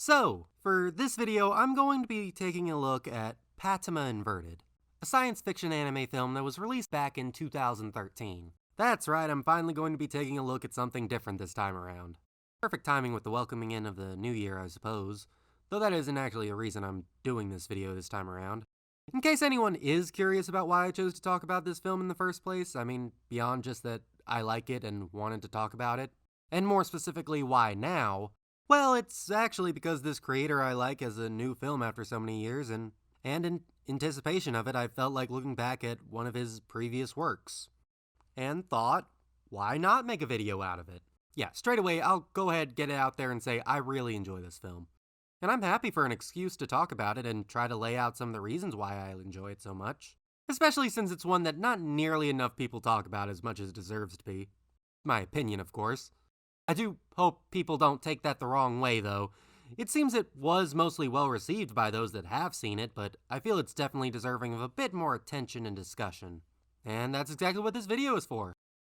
So, for this video, I'm going to be taking a look at Patema Inverted, a science fiction anime film that was released back in 2013. That's right, I'm finally going to be taking a look at something different this time around. Perfect timing with the welcoming in of the new year, I suppose, though that isn't actually the reason I'm doing this video this time around. In case anyone is curious about why I chose to talk about this film in the first place, I mean, beyond just that I like it and wanted to talk about it, and more specifically why now, well, it's actually because this creator I like has a new film after so many years, and in anticipation of it, I felt like looking back at one of his previous works. And thought, why not make a video out of it? Yeah, straight away, I'll go ahead, get it out there and say I really enjoy this film. And I'm happy for an excuse to talk about it and try to lay out some of the reasons why I enjoy it so much. Especially since it's one that not nearly enough people talk about as much as it deserves to be. My opinion, of course. I do hope people don't take that the wrong way, though. It seems it was mostly well received by those that have seen it, but I feel it's definitely deserving of a bit more attention and discussion. And that's exactly what this video is for.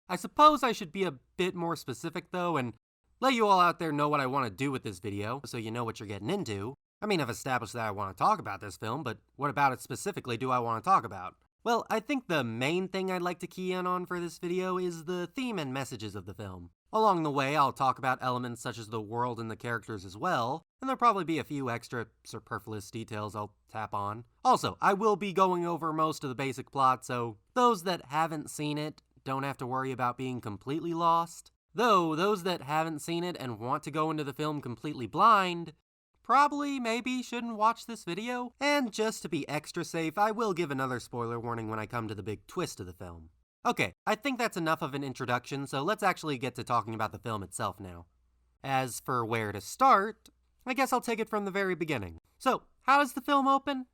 I suppose I should be a bit more specific, though, and let you all out there know what I want to do with this video, so you know what you're getting into. I mean, I've established that I want to talk about this film, but what about it specifically do I want to talk about? Well, I think the main thing I'd like to key in on for this video is the theme and messages of the film. Along the way, I'll talk about elements such as the world and the characters as well, and there'll probably be a few extra superfluous details I'll tap on. Also, I will be going over most of the basic plot, so those that haven't seen it don't have to worry about being completely lost. Though, those that haven't seen it and want to go into the film completely blind, probably maybe shouldn't watch this video. And just to be extra safe, I will give another spoiler warning when I come to the big twist of the film. Okay, I think that's enough of an introduction, so let's actually get to talking about the film itself now. As for where to start, I guess I'll take it from the very beginning. So, how does the film open?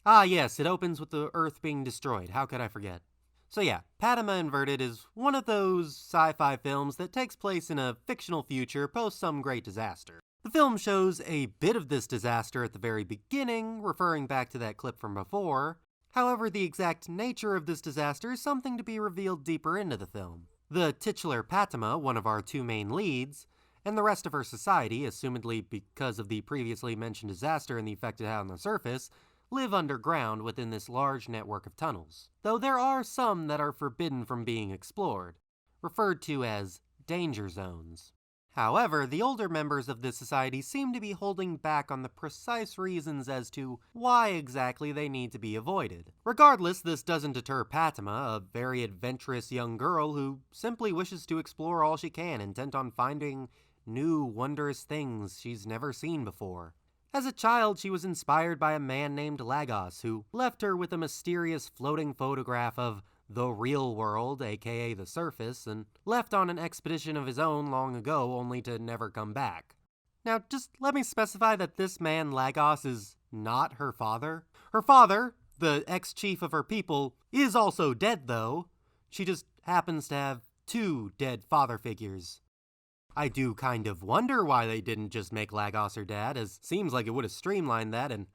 Ah yes, it opens with the Earth being destroyed, how could I forget? So yeah, Patema Inverted is one of those sci-fi films that takes place in a fictional future post some great disaster. The film shows a bit of this disaster at the very beginning, referring back to that clip from before. However, the exact nature of this disaster is something to be revealed deeper into the film. The titular Patema, one of our two main leads, and the rest of her society, assumedly because of the previously mentioned disaster and the effect it had on the surface, live underground within this large network of tunnels, though there are some that are forbidden from being explored, referred to as danger zones. However, the older members of this society seem to be holding back on the precise reasons as to why exactly they need to be avoided. Regardless, this doesn't deter Patema, a very adventurous young girl who simply wishes to explore all she can, intent on finding new, wondrous things she's never seen before. As a child, she was inspired by a man named Lagos, who left her with a mysterious floating photograph of the real world, aka the surface, and left on an expedition of his own long ago only to never come back. Now, just let me specify that this man Lagos is not her father. Her father, the ex-chief of her people, is also dead though. She just happens to have two dead father figures. I do kind of wonder why they didn't just make Lagos her dad, as seems like it would have streamlined that and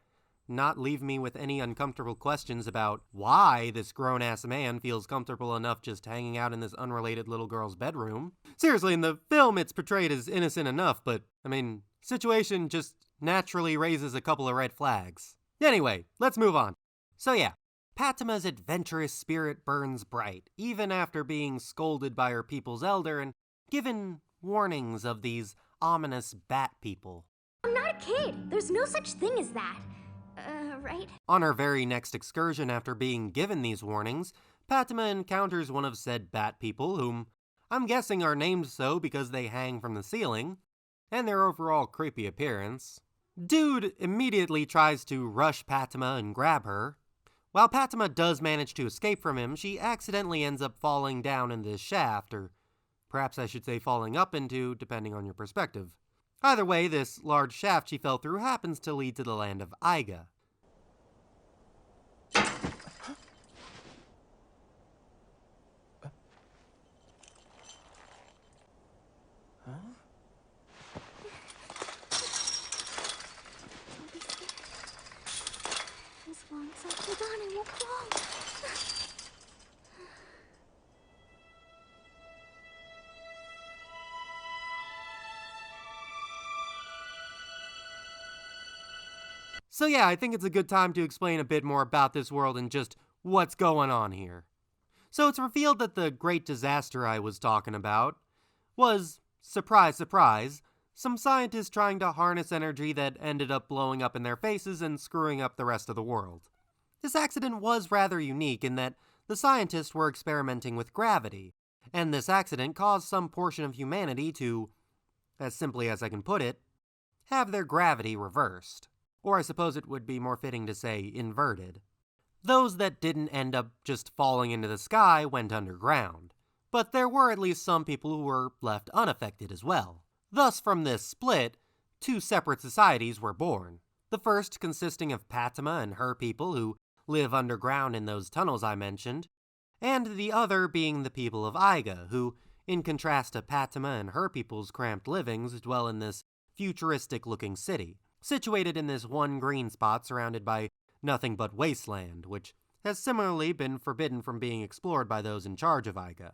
not leave me with any uncomfortable questions about why this grown-ass man feels comfortable enough just hanging out in this unrelated little girl's bedroom. Seriously, in the film it's portrayed as innocent enough, but, I mean, situation just naturally raises a couple of red flags. Anyway, let's move on. So yeah, Patema's adventurous spirit burns bright, even after being scolded by her people's elder and given warnings of these ominous bat people. I'm not a kid. There's no such thing as that. Right? On her very next excursion after being given these warnings, Patema encounters one of said bat people, whom I'm guessing are named so because they hang from the ceiling, and their overall creepy appearance. Dude immediately tries to rush Patema and grab her. While Patema does manage to escape from him, she accidentally ends up falling down in this shaft, or perhaps I should say falling up into, depending on your perspective. Either way, this large shaft she fell through happens to lead to the land of Iga. As long as I hold on, I won't fall. So yeah, I think it's a good time to explain a bit more about this world and just what's going on here. So it's revealed that the great disaster I was talking about was, surprise, surprise, some scientists trying to harness energy that ended up blowing up in their faces and screwing up the rest of the world. This accident was rather unique in that the scientists were experimenting with gravity, and this accident caused some portion of humanity to, as simply as I can put it, have their gravity reversed. Or I suppose it would be more fitting to say inverted. Those that didn't end up just falling into the sky went underground, but there were at least some people who were left unaffected as well. Thus, from this split, two separate societies were born. The first consisting of Patema and her people who live underground in those tunnels I mentioned, and the other being the people of Iga, who, in contrast to Patema and her people's cramped livings, dwell in this futuristic-looking city, situated in this one green spot surrounded by nothing but wasteland, which has similarly been forbidden from being explored by those in charge of Iga.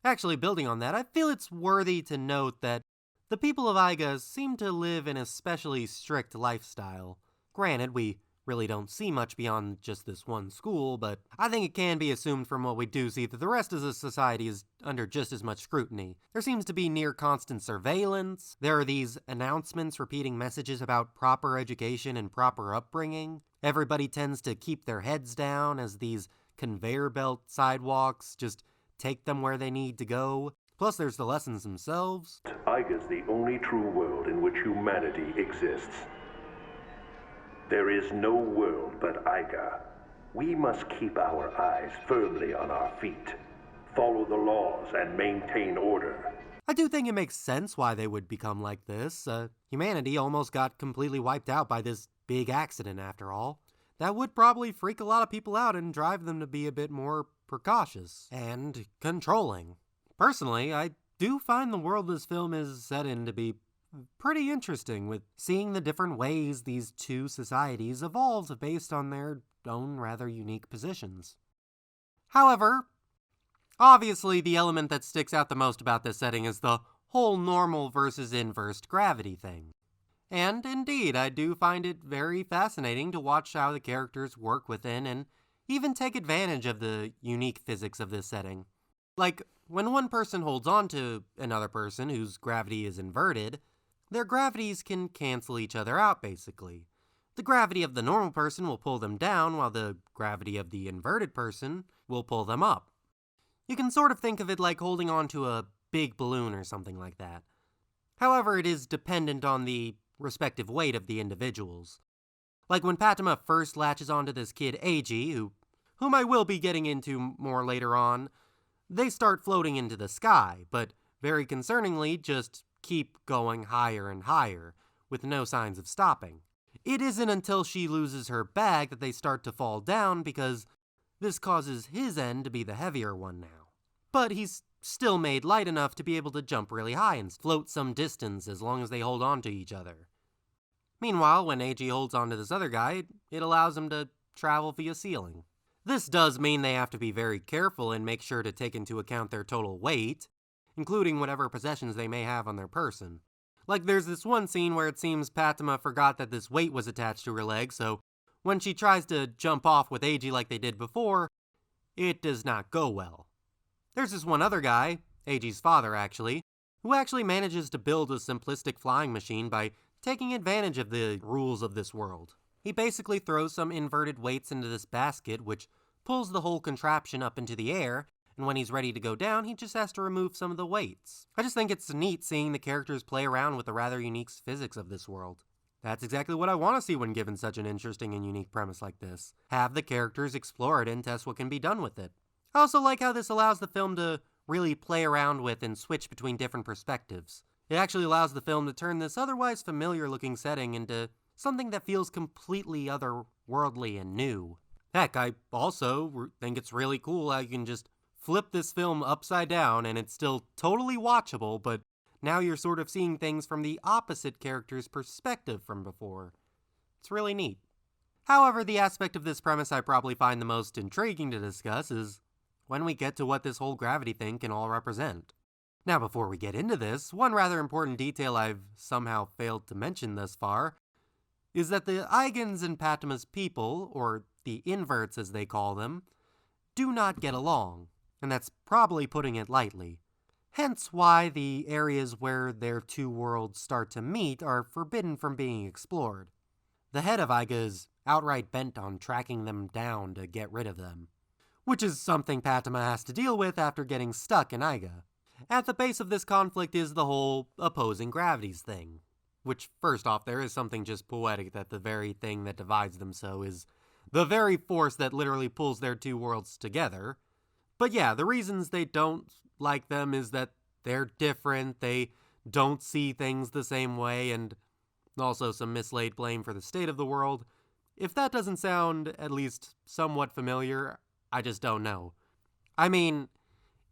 Actually, building on that, I feel it's worthy to note that the people of Iga seem to live an especially strict lifestyle. Granted, we really don't see much beyond just this one school, but I think it can be assumed from what we do see that the rest of the society is under just as much scrutiny. There seems to be near constant surveillance, there are these announcements repeating messages about proper education and proper upbringing, everybody tends to keep their heads down as these conveyor belt sidewalks just take them where they need to go. Plus there's the lessons themselves. Iga's the only true world in which humanity exists. There is no world but Iga. We must keep our eyes firmly on our feet, follow the laws, and maintain order. I do think it makes sense why they would become like this. Humanity almost got completely wiped out by this big accident after all. That would probably freak a lot of people out and drive them to be a bit more precautious and controlling. Personally, I do find the world this film is set in to be pretty interesting, with seeing the different ways these two societies evolved based on their own rather unique positions. However, obviously the element that sticks out the most about this setting is the whole normal versus inverse gravity thing. And indeed, I do find it very fascinating to watch how the characters work within and even take advantage of the unique physics of this setting. Like, when one person holds on to another person whose gravity is inverted, their gravities can cancel each other out, basically. The gravity of the normal person will pull them down, while the gravity of the inverted person will pull them up. You can sort of think of it like holding on to a big balloon or something like that. However, it is dependent on the respective weight of the individuals. Like when Patema first latches onto this kid Eiji, whom I will be getting into more later on, they start floating into the sky, but very concerningly just keep going higher and higher, with no signs of stopping. It isn't until she loses her bag that they start to fall down, because this causes his end to be the heavier one now. But he's still made light enough to be able to jump really high and float some distance as long as they hold on to each other. Meanwhile, when Eiji holds on to this other guy, it allows him to travel via ceiling. This does mean they have to be very careful and make sure to take into account their total weight, including whatever possessions they may have on their person. Like there's this one scene where it seems Patema forgot that this weight was attached to her leg, so when she tries to jump off with Eiji like they did before, it does not go well. There's this one other guy, Eiji's father actually, who actually manages to build a simplistic flying machine by taking advantage of the rules of this world. He basically throws some inverted weights into this basket, which pulls the whole contraption up into the air, and when he's ready to go down, he just has to remove some of the weights. I just think it's neat seeing the characters play around with the rather unique physics of this world. That's exactly what I want to see when given such an interesting and unique premise like this. Have the characters explore it and test what can be done with it. I also like how this allows the film to really play around with and switch between different perspectives. It actually allows the film to turn this otherwise familiar-looking setting into something that feels completely otherworldly and new. Heck, I also think it's really cool how you can just flip this film upside down and it's still totally watchable, but now you're sort of seeing things from the opposite character's perspective from before. It's really neat. However, the aspect of this premise I probably find the most intriguing to discuss is when we get to what this whole gravity thing can all represent. Now, before we get into this, one rather important detail I've somehow failed to mention thus far is that the Igans and Patema's people, or the Inverts as they call them, do not get along, and that's probably putting it lightly. Hence why the areas where their two worlds start to meet are forbidden from being explored. The head of Iga is outright bent on tracking them down to get rid of them, which is something Patema has to deal with after getting stuck in Iga. At the base of this conflict is the whole opposing gravities thing, which, first off, there is something just poetic that the very thing that divides them so is the very force that literally pulls their two worlds together. But yeah, the reasons they don't like them is that they're different, they don't see things the same way, and also some mislaid blame for the state of the world. If that doesn't sound at least somewhat familiar, I just don't know. I mean,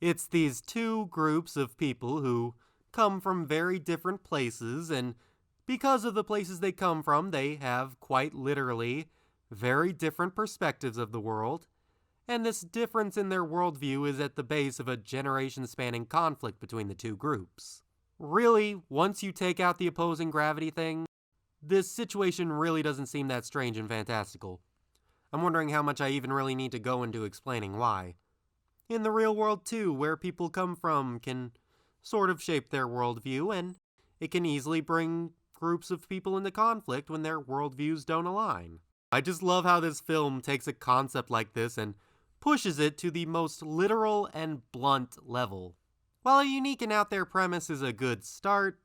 it's these two groups of people who come from very different places, and because of the places they come from, they have quite literally very different perspectives of the world, and this difference in their worldview is at the base of a generation-spanning conflict between the two groups. Really, once you take out the opposing gravity thing, this situation really doesn't seem that strange and fantastical. I'm wondering how much I even really need to go into explaining why. In the real world too, where people come from can sort of shape their worldview, and it can easily bring groups of people into conflict when their worldviews don't align. I just love how this film takes a concept like this and pushes it to the most literal and blunt level. While a unique and out there premise is a good start,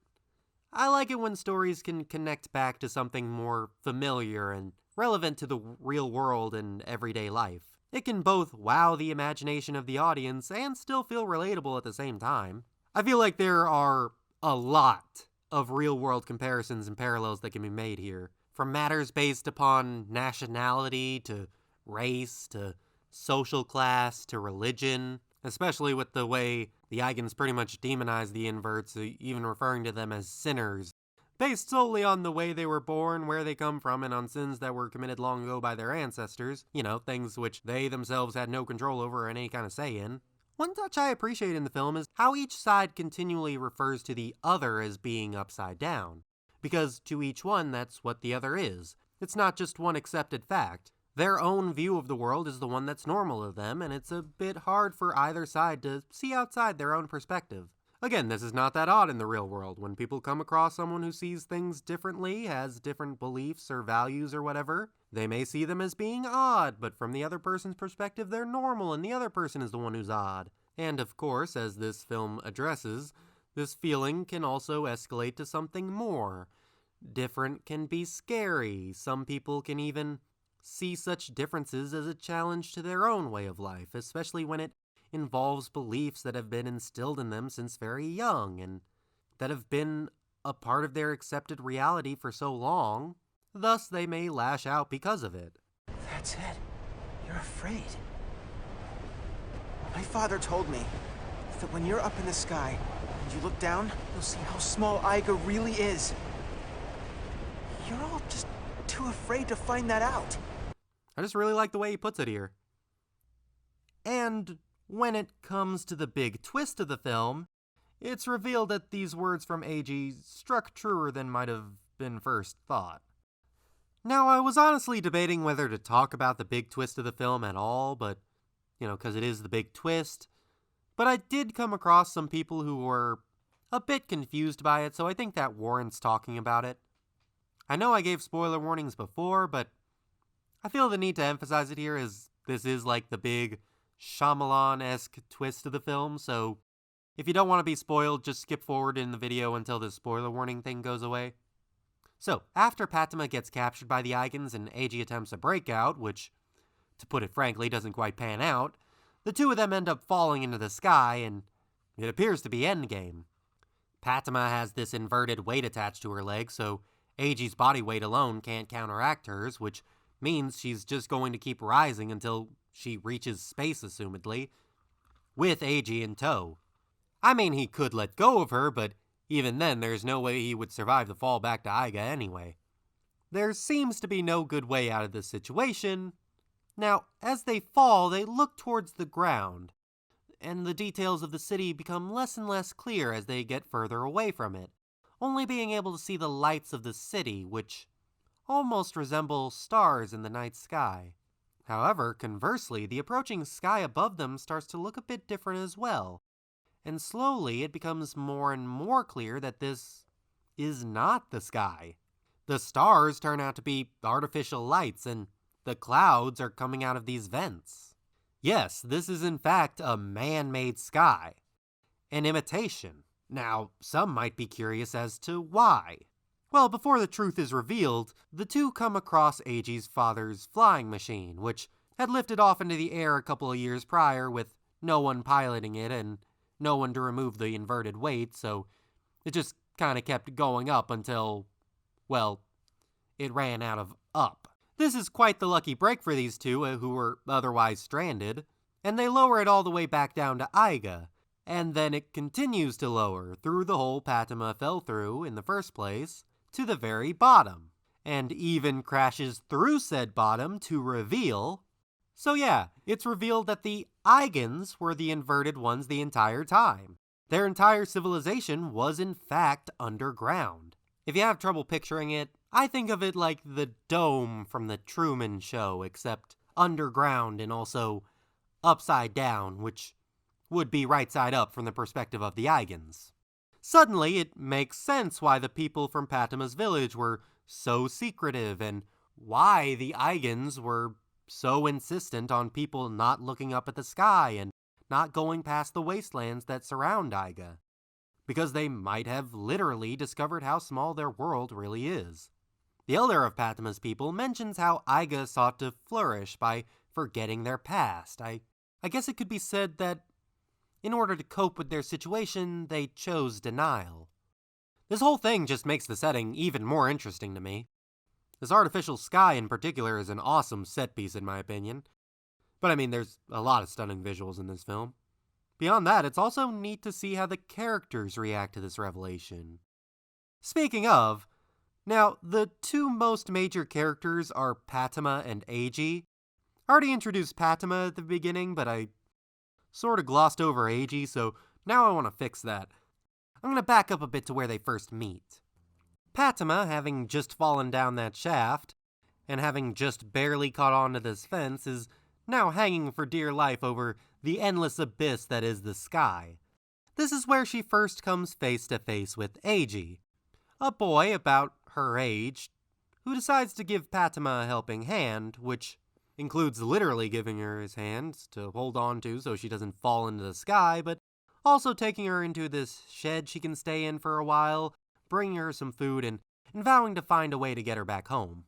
I like it when stories can connect back to something more familiar and relevant to the real world and everyday life. It can both wow the imagination of the audience and still feel relatable at the same time. I feel like there are a lot of real-world comparisons and parallels that can be made here, from matters based upon nationality to race to social class to religion, especially with the way the Igans pretty much demonize the Inverts, even referring to them as sinners, based solely on the way they were born, where they come from, and on sins that were committed long ago by their ancestors, things which they themselves had no control over or any kind of say in. One touch I appreciate in the film is how each side continually refers to the other as being upside down, because to each one that's what the other is. It's not just one accepted fact. Their own view of the world is the one that's normal to them, and it's a bit hard for either side to see outside their own perspective. Again, this is not that odd in the real world. When people come across someone who sees things differently, has different beliefs or values or whatever, they may see them as being odd, but from the other person's perspective, they're normal and the other person is the one who's odd. And of course, as this film addresses, this feeling can also escalate to something more. Different can be scary. Some people can even see such differences as a challenge to their own way of life, especially when it involves beliefs that have been instilled in them since very young and that have been a part of their accepted reality for so long. Thus, they may lash out because of it. That's it. You're afraid. My father told me that when you're up in the sky and you look down, you'll see how small Iga really is. You're all just too afraid to find that out. I just really like the way he puts it here. And when it comes to the big twist of the film, it's revealed that these words from Eiji struck truer than might have been first thought. Now, I was honestly debating whether to talk about the big twist of the film at all, but, because it is the big twist. But I did come across some people who were a bit confused by it, so I think that warrants talking about it. I know I gave spoiler warnings before, but I feel the need to emphasize it here as this is like the big Shyamalan-esque twist of the film, so if you don't want to be spoiled, just skip forward in the video until the spoiler warning thing goes away. So, after Patema gets captured by the Igans and Eiji attempts a breakout, which, to put it frankly, doesn't quite pan out, the two of them end up falling into the sky, and it appears to be endgame. Patema has this inverted weight attached to her leg, so Eiji's body weight alone can't counteract hers, which means she's just going to keep rising until she reaches space, assumedly, with Eiji in tow. I mean, he could let go of her, but even then, there's no way he would survive the fall back to Iga anyway. There seems to be no good way out of this situation. Now, as they fall, they look towards the ground, and the details of the city become less and less clear as they get further away from it, only being able to see the lights of the city, which almost resemble stars in the night sky. However, conversely, the approaching sky above them starts to look a bit different as well, and slowly it becomes more and more clear that this is not the sky. The stars turn out to be artificial lights, and the clouds are coming out of these vents. Yes, this is in fact a man-made sky, an imitation. Now, some might be curious as to why. Well, before the truth is revealed, the two come across Eiji's father's flying machine, which had lifted off into the air a couple of years prior with no one piloting it and no one to remove the inverted weight, so it just kind of kept going up until, well, it ran out of up. This is quite the lucky break for these two who were otherwise stranded, and they lower it all the way back down to Iga, and then it continues to lower through the hole Patema fell through in the first place to the very bottom, and even crashes through said bottom to reveal. So yeah, it's revealed that the Igans were the inverted ones the entire time. Their entire civilization was in fact underground. If you have trouble picturing it, I think of it like the dome from the Truman Show, except underground and also upside down, which would be right side up from the perspective of the Igans. Suddenly, it makes sense why the people from Patema's village were so secretive and why the Igans were so insistent on people not looking up at the sky and not going past the wastelands that surround Iga, because they might have literally discovered how small their world really is. The elder of Patema's people mentions how Iga sought to flourish by forgetting their past. I guess it could be said that in order to cope with their situation, they chose denial. This whole thing just makes the setting even more interesting to me. This artificial sky in particular is an awesome set piece in my opinion. But I mean, there's a lot of stunning visuals in this film. Beyond that, it's also neat to see how the characters react to this revelation. Speaking of, now, the two most major characters are Patema and Eiji. I already introduced Patema at the beginning, but I sort of glossed over Eiji, so now I want to fix that. I'm going to back up a bit to where they first meet. Patema, having just fallen down that shaft, and having just barely caught on to this fence, is now hanging for dear life over the endless abyss that is the sky. This is where she first comes face to face with Eiji, a boy about her age, who decides to give Patema a helping hand, which includes literally giving her his hand to hold on to so she doesn't fall into the sky, but also taking her into this shed she can stay in for a while, bringing her some food, and vowing to find a way to get her back home.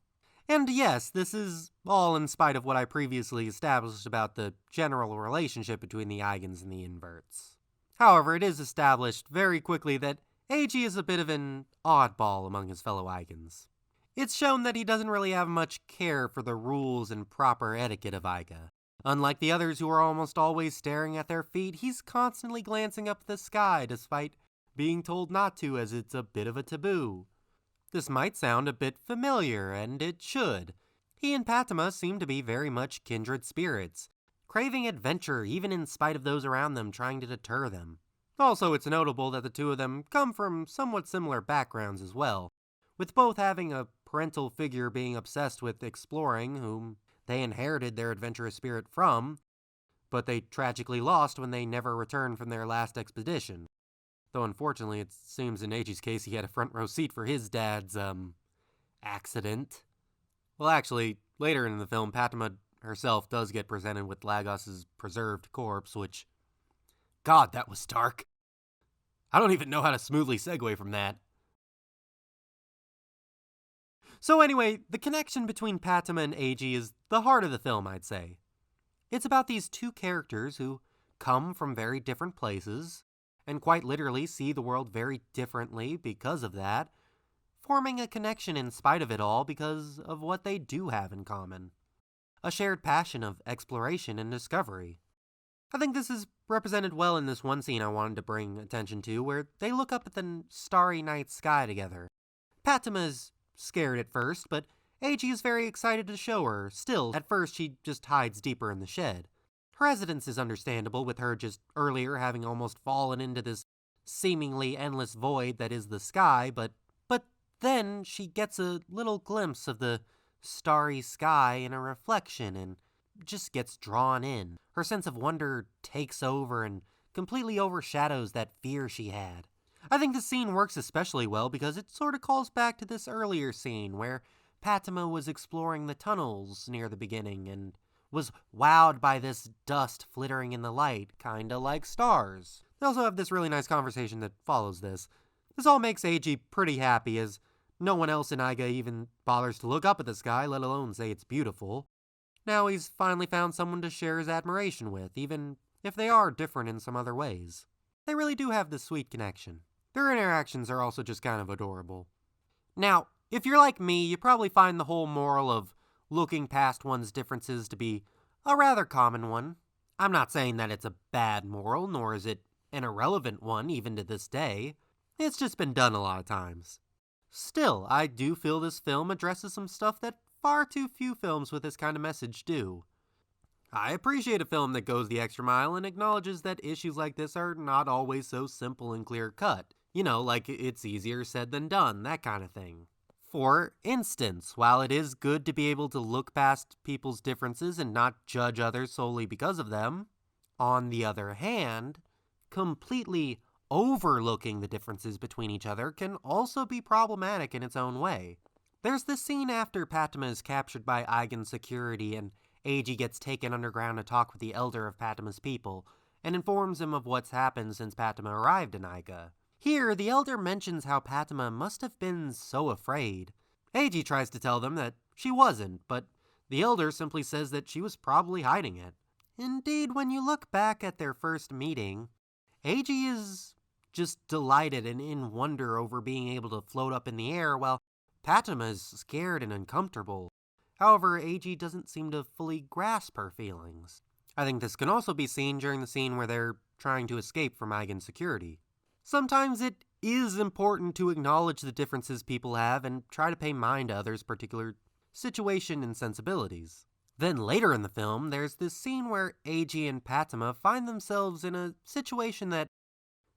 And yes, this is all in spite of what I previously established about the general relationship between the Igans and the Inverts. However, it is established very quickly that Eiji is a bit of an oddball among his fellow Igans. It's shown that he doesn't really have much care for the rules and proper etiquette of Iga. Unlike the others who are almost always staring at their feet, he's constantly glancing up at the sky despite being told not to, as it's a bit of a taboo. This might sound a bit familiar, and it should. He and Patema seem to be very much kindred spirits, craving adventure even in spite of those around them trying to deter them. Also, it's notable that the two of them come from somewhat similar backgrounds as well, with both having a parental figure being obsessed with exploring whom they inherited their adventurous spirit from, but they tragically lost when they never returned from their last expedition. Though unfortunately, it seems in Eiji's case he had a front row seat for his dad's, accident. Well, actually, later in the film, Patema herself does get presented with Lagos's preserved corpse, which, God, that was dark. I don't even know how to smoothly segue from that. So anyway, the connection between Patema and Eiji is the heart of the film, I'd say. It's about these two characters who come from very different places, and quite literally see the world very differently because of that, forming a connection in spite of it all because of what they do have in common. A shared passion of exploration and discovery. I think this is represented well in this one scene I wanted to bring attention to, where they look up at the starry night sky together. Patema is scared at first, but Eiji is very excited to show her. Still, at first she just hides deeper in the shed. Her hesitance is understandable, with her just earlier having almost fallen into this seemingly endless void that is the sky, but then she gets a little glimpse of the starry sky in a reflection and just gets drawn in. Her sense of wonder takes over and completely overshadows that fear she had. I think the scene works especially well because it sort of calls back to this earlier scene where Patema was exploring the tunnels near the beginning and was wowed by this dust flittering in the light, kinda like stars. They also have this really nice conversation that follows this. This all makes Eiji pretty happy, as no one else in Iga even bothers to look up at the sky, let alone say it's beautiful. Now he's finally found someone to share his admiration with, even if they are different in some other ways. They really do have this sweet connection. Their interactions are also just kind of adorable. Now, if you're like me, you probably find the whole moral of looking past one's differences to be a rather common one. I'm not saying that it's a bad moral, nor is it an irrelevant one even to this day. It's just been done a lot of times. Still, I do feel this film addresses some stuff that far too few films with this kind of message do. I appreciate a film that goes the extra mile and acknowledges that issues like this are not always so simple and clear-cut. You know, like it's easier said than done, that kind of thing. For instance, while it is good to be able to look past people's differences and not judge others solely because of them, on the other hand, completely overlooking the differences between each other can also be problematic in its own way. There's this scene after Patema is captured by Igans security and Eiji gets taken underground to talk with the elder of Patema's people and informs him of what's happened since Patema arrived in Iga. Here, the elder mentions how Patema must have been so afraid. Eiji tries to tell them that she wasn't, but the elder simply says that she was probably hiding it. Indeed, when you look back at their first meeting, Eiji is just delighted and in wonder over being able to float up in the air while Patema is scared and uncomfortable. However, Eiji doesn't seem to fully grasp her feelings. I think this can also be seen during the scene where they're trying to escape from Igans security. Sometimes it is important to acknowledge the differences people have and try to pay mind to others' particular situation and sensibilities. Then later in the film, there's this scene where Eiji and Patema find themselves in a situation that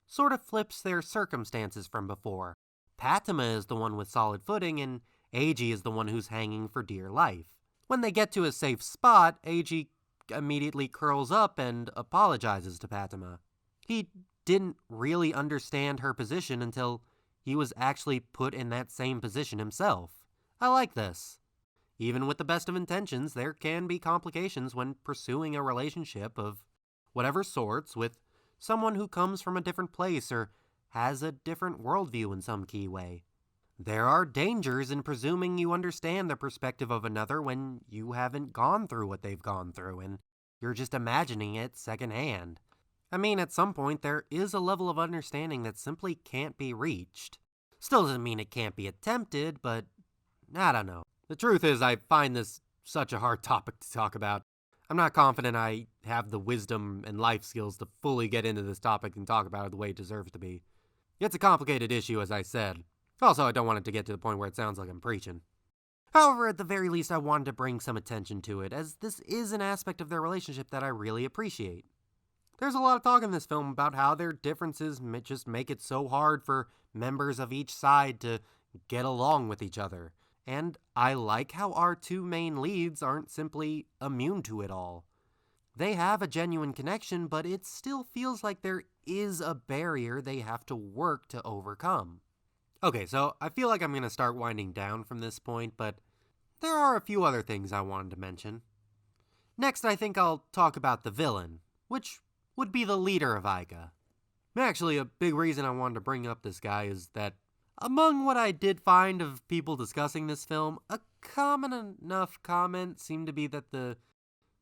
sort of flips their circumstances from before. Patema is the one with solid footing and Eiji is the one who's hanging for dear life. When they get to a safe spot, Eiji immediately curls up and apologizes to Patema. He didn't really understand her position until he was actually put in that same position himself. I like this. Even with the best of intentions, there can be complications when pursuing a relationship of whatever sorts with someone who comes from a different place or has a different worldview in some key way. There are dangers in presuming you understand the perspective of another when you haven't gone through what they've gone through and you're just imagining it secondhand. I mean, at some point, there is a level of understanding that simply can't be reached. Still doesn't mean it can't be attempted, but I don't know. The truth is, I find this such a hard topic to talk about. I'm not confident I have the wisdom and life skills to fully get into this topic and talk about it the way it deserves to be. It's a complicated issue, as I said. Also, I don't want it to get to the point where it sounds like I'm preaching. However, at the very least, I wanted to bring some attention to it, as this is an aspect of their relationship that I really appreciate. There's a lot of talk in this film about how their differences just make it so hard for members of each side to get along with each other. And I like how our two main leads aren't simply immune to it all. They have a genuine connection, but it still feels like there is a barrier they have to work to overcome. Okay, so I feel like I'm going to start winding down from this point, but there are a few other things I wanted to mention. Next, I think I'll talk about the villain, which would be the leader of Iga. Actually, a big reason I wanted to bring up this guy is that among what I did find of people discussing this film, a common enough comment seemed to be that the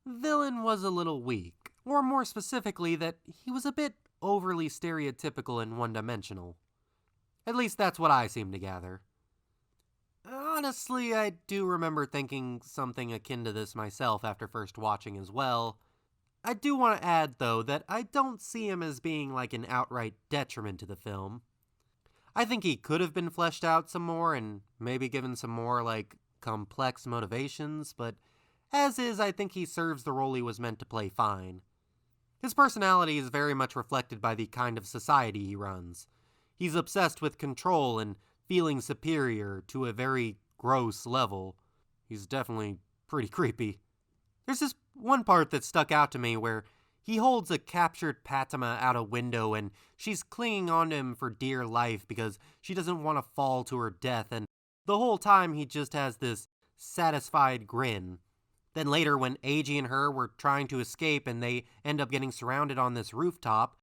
villain was a little weak, or more specifically that he was a bit overly stereotypical and one-dimensional. At least that's what I seem to gather. Honestly, I do remember thinking something akin to this myself after first watching as well. I do want to add, though, that I don't see him as being like an outright detriment to the film. I think he could have been fleshed out some more and maybe given some more, complex motivations, but as is, I think he serves the role he was meant to play fine. His personality is very much reflected by the kind of society he runs. He's obsessed with control and feeling superior to a very gross level. He's definitely pretty creepy. There's this one part that stuck out to me where he holds a captured Patema out a window and she's clinging onto him for dear life because she doesn't want to fall to her death, and the whole time he just has this satisfied grin. Then later when Eiji and her were trying to escape and they end up getting surrounded on this rooftop,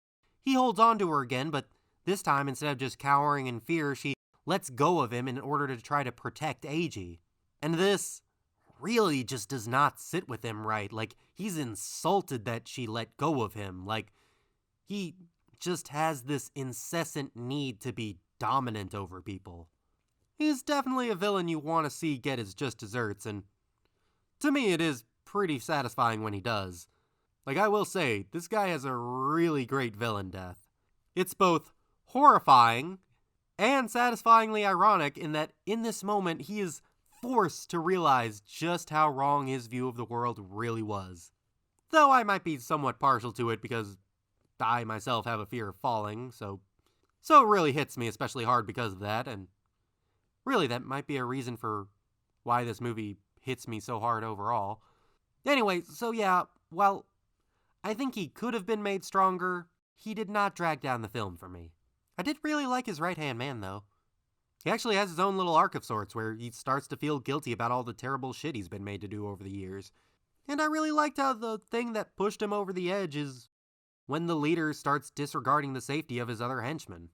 he holds on to her again, but this time instead of just cowering in fear, she lets go of him in order to try to protect Eiji. And this really just does not sit with him right. Like, he's insulted that she let go of him. Like, he just has this incessant need to be dominant over people. He's definitely a villain you want to see get his just desserts, and to me it is pretty satisfying when he does. Like, I will say, this guy has a really great villain death. It's both horrifying and satisfyingly ironic in that in this moment he is forced to realize just how wrong his view of the world really was. Though I might be somewhat partial to it because I myself have a fear of falling, so it really hits me especially hard because of that, and really that might be a reason for why this movie hits me so hard overall. Anyway, so yeah, while I think he could have been made stronger, he did not drag down the film for me. I did really like his right-hand man, though. He actually has his own little arc of sorts where he starts to feel guilty about all the terrible shit he's been made to do over the years. And I really liked how the thing that pushed him over the edge is when the leader starts disregarding the safety of his other henchmen.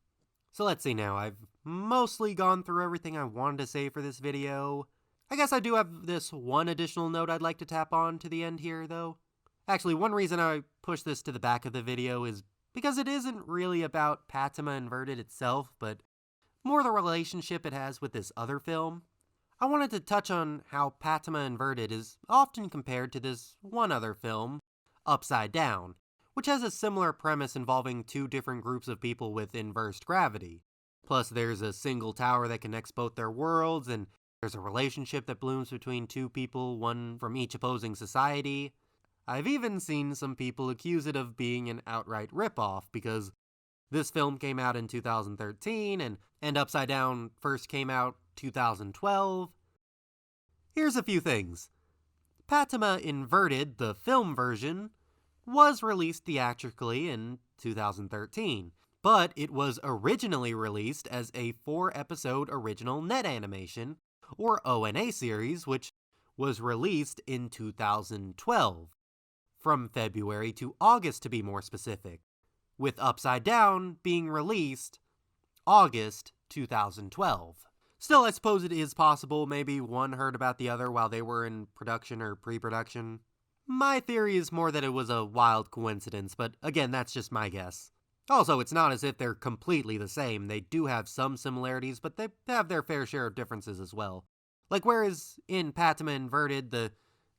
So let's see now, I've mostly gone through everything I wanted to say for this video. I guess I do have this one additional note I'd like to tap on to the end here, though. Actually, one reason I push this to the back of the video is because it isn't really about Patema Inverted itself, but more the relationship it has with this other film. I wanted to touch on how Patema Inverted is often compared to this one other film, Upside Down, which has a similar premise involving two different groups of people with inversed gravity. Plus there's a single tower that connects both their worlds, and there's a relationship that blooms between two people, one from each opposing society. I've even seen some people accuse it of being an outright ripoff, because this film came out in 2013, and Upside Down first came out 2012. Here's a few things. Patema Inverted, the film version, was released theatrically in 2013, but it was originally released as a 4-episode original net animation, or ONA series, which was released in 2012. From February to August to be more specific, with Upside Down being released August 2012. Still, I suppose it is possible maybe one heard about the other while they were in production or pre-production. My theory is more that it was a wild coincidence, but again, that's just my guess. Also, it's not as if they're completely the same. They do have some similarities, but they have their fair share of differences as well. Like, whereas in Patema Inverted, the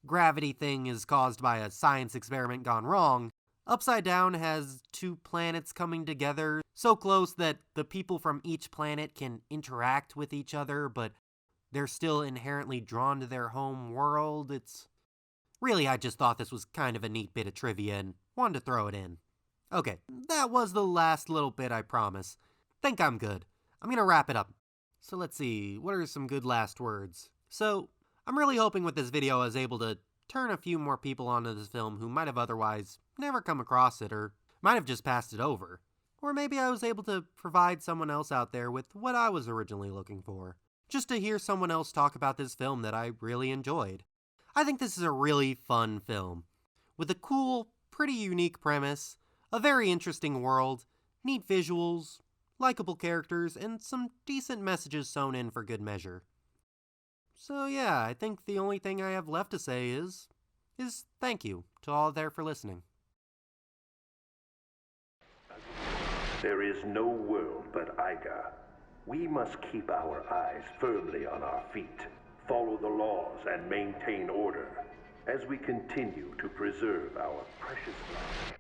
gravity thing is caused by a science experiment gone wrong, Upside Down has two planets coming together so close that the people from each planet can interact with each other, but they're still inherently drawn to their home world. It's really, I just thought this was kind of a neat bit of trivia and wanted to throw it in. Okay, that was the last little bit, I promise. Think I'm good. I'm gonna wrap it up. So let's see, what are some good last words? So, I'm really hoping with this video I was able to turn a few more people onto this film who might have otherwise never come across it, or might have just passed it over. Or maybe I was able to provide someone else out there with what I was originally looking for. Just to hear someone else talk about this film that I really enjoyed. I think this is a really fun film, with a cool, pretty unique premise, a very interesting world, neat visuals, likable characters, and some decent messages sewn in for good measure. So yeah, I think the only thing I have left to say is thank you to all there for listening. There is no world but Iga. We must keep our eyes firmly on our feet, follow the laws, and maintain order as we continue to preserve our precious life.